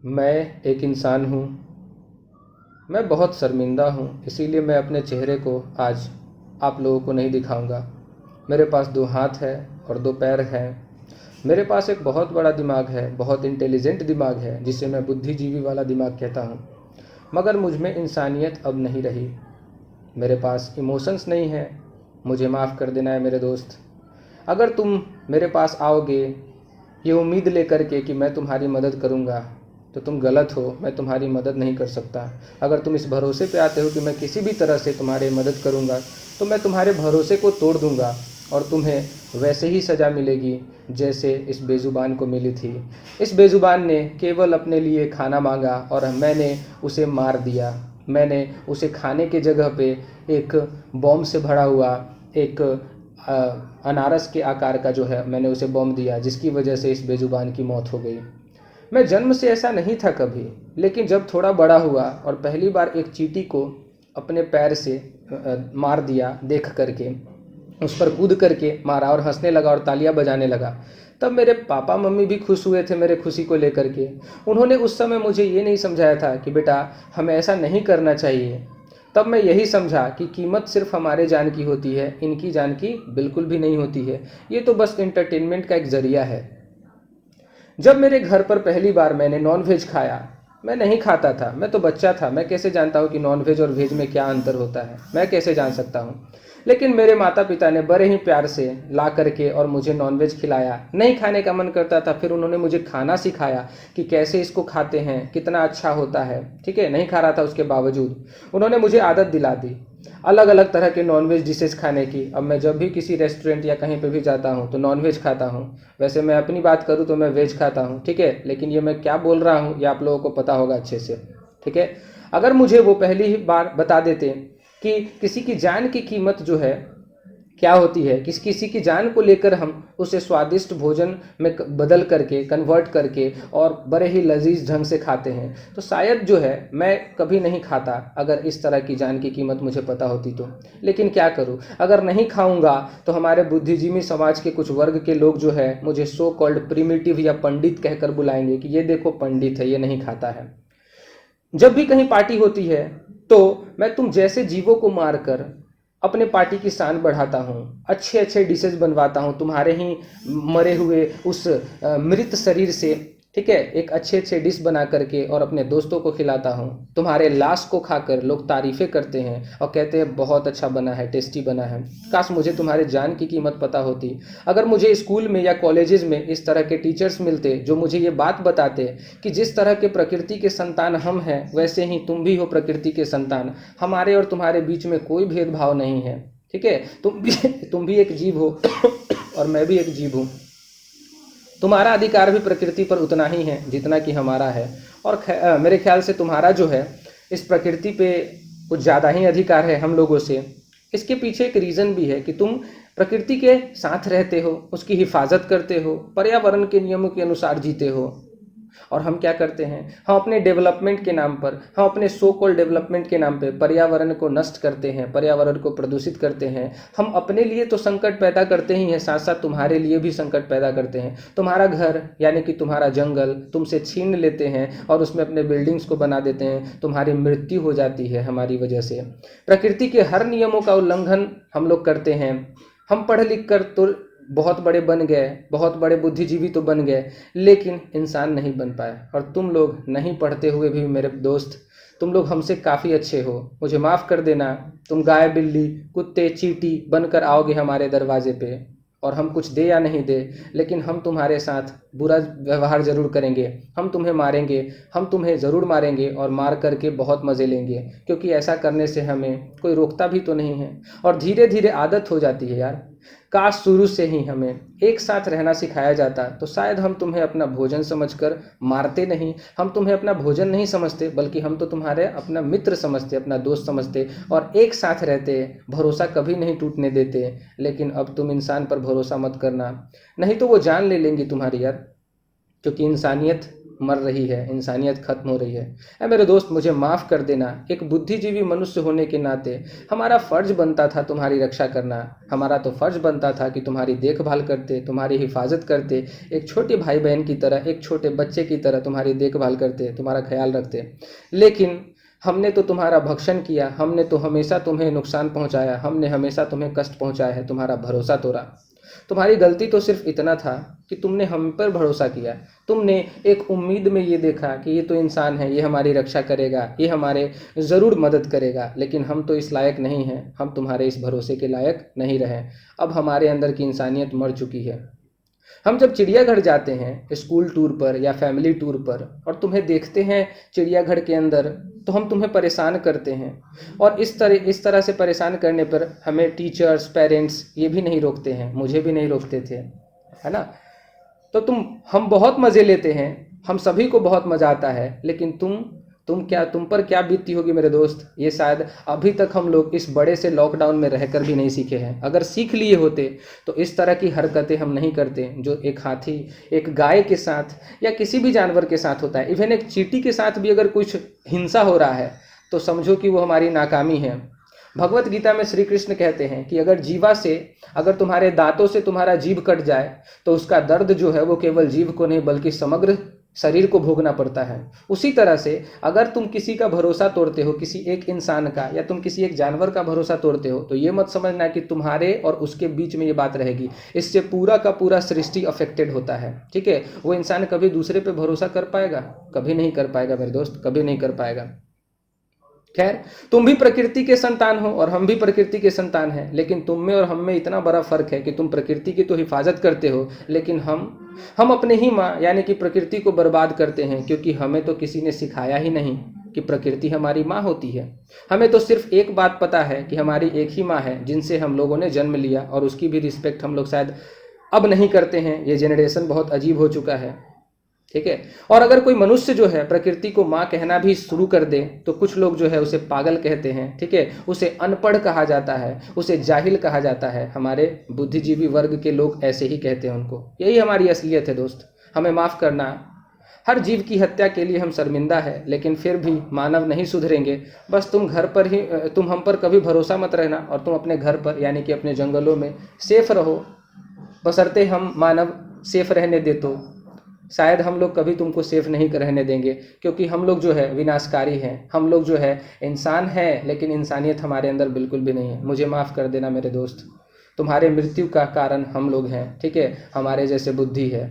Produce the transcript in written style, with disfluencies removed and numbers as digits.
मैं एक इंसान हूँ। मैं बहुत शर्मिंदा हूँ, इसीलिए मैं अपने चेहरे को आज आप लोगों को नहीं दिखाऊंगा। मेरे पास 2 हाथ है और 2 पैर हैं। मेरे पास एक बहुत बड़ा दिमाग है, बहुत इंटेलिजेंट दिमाग है, जिसे मैं बुद्धिजीवी वाला दिमाग कहता हूँ। मगर मुझ में इंसानियत अब नहीं रही। मेरे पास इमोशंस नहीं है। मुझे माफ़ कर देना है मेरे दोस्त। अगर तुम मेरे पास आओगे ये उम्मीद लेकर के कि मैं तुम्हारी मदद करूंगा, तो तुम गलत हो। मैं तुम्हारी मदद नहीं कर सकता। अगर तुम इस भरोसे पे आते हो कि मैं किसी भी तरह से तुम्हारी मदद करूंगा, तो मैं तुम्हारे भरोसे को तोड़ दूंगा और तुम्हें वैसे ही सज़ा मिलेगी जैसे इस बेज़ुबान को मिली थी। इस बेज़ुबान ने केवल अपने लिए खाना मांगा और मैंने उसे मार दिया। मैंने उसे खाने के जगह पे एक बॉम्ब से भरा हुआ एक अनारस के आकार का जो है मैंने उसे बॉम्ब दिया, जिसकी वजह से इस बेजुबान की मौत हो गई। मैं जन्म से ऐसा नहीं था कभी, लेकिन जब थोड़ा बड़ा हुआ और पहली बार एक चींटी को अपने पैर से मार दिया देख करके, उस पर कूद करके मारा और हंसने लगा और तालियां बजाने लगा, तब मेरे पापा मम्मी भी खुश हुए थे मेरे खुशी को लेकर के। उन्होंने उस समय मुझे ये नहीं समझाया था कि बेटा हमें ऐसा नहीं करना चाहिए। तब मैं यही समझा कि कीमत सिर्फ हमारे जान की होती है, इनकी जान की बिल्कुल भी नहीं होती है। ये तो बस एंटरटेनमेंट का एक जरिया है। जब मेरे घर पर पहली बार मैंने नॉन वेज खाया, मैं नहीं खाता था, मैं तो बच्चा था, मैं कैसे जानता हूँ कि नॉन वेज और वेज में क्या अंतर होता है, मैं कैसे जान सकता हूँ। लेकिन मेरे माता पिता ने बड़े ही प्यार से ला करके और मुझे नॉनवेज खिलाया। नहीं खाने का मन करता था, फिर उन्होंने मुझे खाना सिखाया कि कैसे इसको खाते हैं, कितना अच्छा होता है। ठीक है, नहीं खा रहा था, उसके बावजूद उन्होंने मुझे आदत दिला दी अलग अलग तरह के नॉनवेज डिशेस खाने की। अब मैं जब भी किसी रेस्टोरेंट या कहीं पे भी जाता हूँ तो नॉनवेज खाता हूँ। वैसे मैं अपनी बात करूँ तो मैं वेज खाता हूँ, ठीक है, लेकिन ये मैं क्या बोल रहा हूँ ये आप लोगों को पता होगा अच्छे से। ठीक है, अगर मुझे वो पहली ही बार बता देते कि किसी की जान की कीमत जो है क्या होती है, किसी की जान को लेकर हम उसे स्वादिष्ट भोजन में बदल करके कन्वर्ट करके और बड़े ही लजीज ढंग से खाते हैं, तो शायद जो है मैं कभी नहीं खाता अगर इस तरह की जान की कीमत मुझे पता होती तो। लेकिन क्या करूं, अगर नहीं खाऊंगा तो हमारे बुद्धिजीवी समाज के कुछ वर्ग के लोग जो है मुझे सो कॉल्ड प्रिमिटिव या पंडित कहकर बुलाएंगे कि ये देखो पंडित है, ये नहीं खाता है। जब भी कहीं पार्टी होती है तो मैं तुम जैसे जीवों को मारकर अपने पार्टी की शान बढ़ाता हूँ, अच्छे अच्छे डिशेज बनवाता हूँ तुम्हारे ही मरे हुए उस मृत शरीर से। ठीक है, एक अच्छे अच्छे डिश बना करके और अपने दोस्तों को खिलाता हूँ। तुम्हारे लाश को खाकर लोग तारीफें करते हैं और कहते हैं बहुत अच्छा बना है, टेस्टी बना है। काश मुझे तुम्हारे जान की कीमत पता होती। अगर मुझे स्कूल में या कॉलेजेस में इस तरह के टीचर्स मिलते जो मुझे ये बात बताते कि जिस तरह के प्रकृति के संतान हम हैं वैसे ही तुम भी हो प्रकृति के संतान, हमारे और तुम्हारे बीच में कोई भेदभाव नहीं है। ठीक है, तुम भी एक जीव हो और मैं भी एक जीव हूँ। तुम्हारा अधिकार भी प्रकृति पर उतना ही है जितना कि हमारा है। और मेरे ख्याल से तुम्हारा जो है इस प्रकृति पे कुछ ज़्यादा ही अधिकार है हम लोगों से। इसके पीछे एक रीज़न भी है कि तुम प्रकृति के साथ रहते हो, उसकी हिफाजत करते हो, पर्यावरण के नियमों के अनुसार जीते हो। और हम क्या करते हैं, हम अपने डेवलपमेंट के नाम पर, हम अपने सो कॉल्ड डेवलपमेंट के नाम पे पर्यावरण को नष्ट करते हैं, पर्यावरण को प्रदूषित करते हैं। हम अपने लिए तो संकट पैदा करते ही हैं, साथ साथ तुम्हारे लिए भी संकट पैदा करते हैं। तुम्हारा घर यानी कि तुम्हारा जंगल तुमसे छीन लेते हैं और उसमें अपने बिल्डिंग्स को बना देते हैं। तुम्हारी मृत्यु हो जाती है हमारी वजह से। प्रकृति के हर नियमों का उल्लंघन हम लोग करते हैं। हम पढ़ लिख कर तो बहुत बड़े बन गए, बहुत बड़े बुद्धिजीवी तो बन गए, लेकिन इंसान नहीं बन पाए। और तुम लोग नहीं पढ़ते हुए भी मेरे दोस्त, तुम लोग हमसे काफ़ी अच्छे हो। मुझे माफ़ कर देना। तुम गाय बिल्ली कुत्ते चींटी बनकर आओगे हमारे दरवाजे पे, और हम कुछ दे या नहीं दे, लेकिन हम तुम्हारे साथ बुरा व्यवहार ज़रूर करेंगे। हम तुम्हें मारेंगे, हम तुम्हें ज़रूर मारेंगे और मार करके बहुत मज़े लेंगे, क्योंकि ऐसा करने से हमें कोई रोकता भी तो नहीं है। और धीरे धीरे आदत हो जाती है यार। काश शुरू से ही हमें एक साथ रहना सिखाया जाता तो शायद हम तुम्हें अपना भोजन समझकर मारते नहीं। हम तुम्हें अपना भोजन नहीं समझते, बल्कि हम तो तुम्हारे अपना मित्र समझते, अपना दोस्त समझते और एक साथ रहते, भरोसा कभी नहीं टूटने देते। लेकिन अब तुम इंसान पर भरोसा मत करना, नहीं तो वो जान ले लेंगी तुम्हारी यार। क्योंकि इंसानियत मर रही है, इंसानियत खत्म हो रही है। ऐ मेरे दोस्त, मुझे माफ़ कर देना। एक बुद्धिजीवी मनुष्य होने के नाते हमारा फ़र्ज बनता था तुम्हारी रक्षा करना। हमारा तो फ़र्ज बनता था कि तुम्हारी देखभाल करते, तुम्हारी हिफाजत करते, एक छोटे भाई बहन की तरह, एक छोटे बच्चे की तरह तुम्हारी देखभाल करते, तुम्हारा ख्याल रखते। लेकिन हमने तो तुम्हारा भक्षण किया, हमने तो हमेशा तुम्हें नुकसान पहुंचाया, हमने हमेशा तुम्हें कष्ट पहुंचाया है, तुम्हारा भरोसा तोड़ा। तुम्हारी गलती तो सिर्फ इतना था कि तुमने हम पर भरोसा किया। तुमने एक उम्मीद में ये देखा कि ये तो इंसान है, ये हमारी रक्षा करेगा, ये हमारे ज़रूर मदद करेगा, लेकिन हम तो इस लायक नहीं हैं, हम तुम्हारे इस भरोसे के लायक नहीं रहे। अब हमारे अंदर की इंसानियत मर चुकी है। हम जब चिड़ियाघर जाते हैं स्कूल टूर पर या फैमिली टूर पर और तुम्हें देखते हैं चिड़ियाघर के अंदर, तो हम तुम्हें परेशान करते हैं। और इस तरह से परेशान करने पर हमें टीचर्स, पेरेंट्स ये भी नहीं रोकते हैं, मुझे भी नहीं रोकते थे, है ना। तो हम बहुत मज़े लेते हैं, हम सभी को बहुत मज़ा आता है, लेकिन तुम पर क्या बीतती होगी मेरे दोस्त, ये शायद अभी तक हम लोग इस बड़े से लॉकडाउन में रहकर भी नहीं सीखे हैं। अगर सीख लिए होते तो इस तरह की हरकतें हम नहीं करते जो एक हाथी, एक गाय के साथ या किसी भी जानवर के साथ होता है। इवन एक चींटी के साथ भी अगर कुछ हिंसा हो रहा है तो समझो कि वो हमारी नाकामी है। भगवत गीता में श्री कृष्ण कहते हैं कि अगर तुम्हारे दांतों से तुम्हारा जीभ कट जाए तो उसका दर्द जो है वो केवल जीभ को नहीं बल्कि समग्र शरीर को भोगना पड़ता है। उसी तरह से अगर तुम किसी का भरोसा तोड़ते हो, किसी एक इंसान का या तुम किसी एक जानवर का भरोसा तोड़ते हो, तो ये मत समझना कि तुम्हारे और उसके बीच में ये बात रहेगी। इससे पूरा का पूरा सृष्टि अफेक्टेड होता है, ठीक है। वो इंसान कभी दूसरे पे भरोसा कर पाएगा? कभी नहीं कर पाएगा मेरे दोस्त, कभी नहीं कर पाएगा। खैर, तुम भी प्रकृति के संतान हो और हम भी प्रकृति के संतान हैं, लेकिन तुम में और हम में इतना बड़ा फर्क है कि तुम प्रकृति की तो हिफाजत करते हो, लेकिन हम अपने ही माँ यानी कि प्रकृति को बर्बाद करते हैं, क्योंकि हमें तो किसी ने सिखाया ही नहीं कि प्रकृति हमारी माँ होती है। हमें तो सिर्फ एक बात पता है कि हमारी एक ही माँ है जिनसे हम लोगों ने जन्म लिया, और उसकी भी रिस्पेक्ट हम लोग शायद अब नहीं करते हैं। ये जनरेशन बहुत अजीब हो चुका है, ठीक है। और अगर कोई मनुष्य जो है प्रकृति को माँ कहना भी शुरू कर दे तो कुछ लोग जो है उसे पागल कहते हैं, ठीक है। उसे अनपढ़ कहा जाता है, उसे जाहिल कहा जाता है। हमारे बुद्धिजीवी वर्ग के लोग ऐसे ही कहते हैं उनको। यही हमारी असलियत है दोस्त, हमें माफ़ करना। हर जीव की हत्या के लिए हम शर्मिंदा है, लेकिन फिर भी मानव नहीं सुधरेंगे। बस तुम हम पर कभी भरोसा मत रहना, और तुम अपने घर पर यानी कि अपने जंगलों में सेफ रहो। बशर्ते हम मानव सेफ रहने दे तो शायद हम लोग कभी तुमको सेफ नहीं रहने देंगे, क्योंकि हम लोग जो है विनाशकारी हैं। हम लोग जो है इंसान हैं, लेकिन इंसानियत हमारे अंदर बिल्कुल भी नहीं है। मुझे माफ़ कर देना मेरे दोस्त, तुम्हारे मृत्यु का कारण हम लोग हैं, ठीक है। हमारे जैसे बुद्धि है,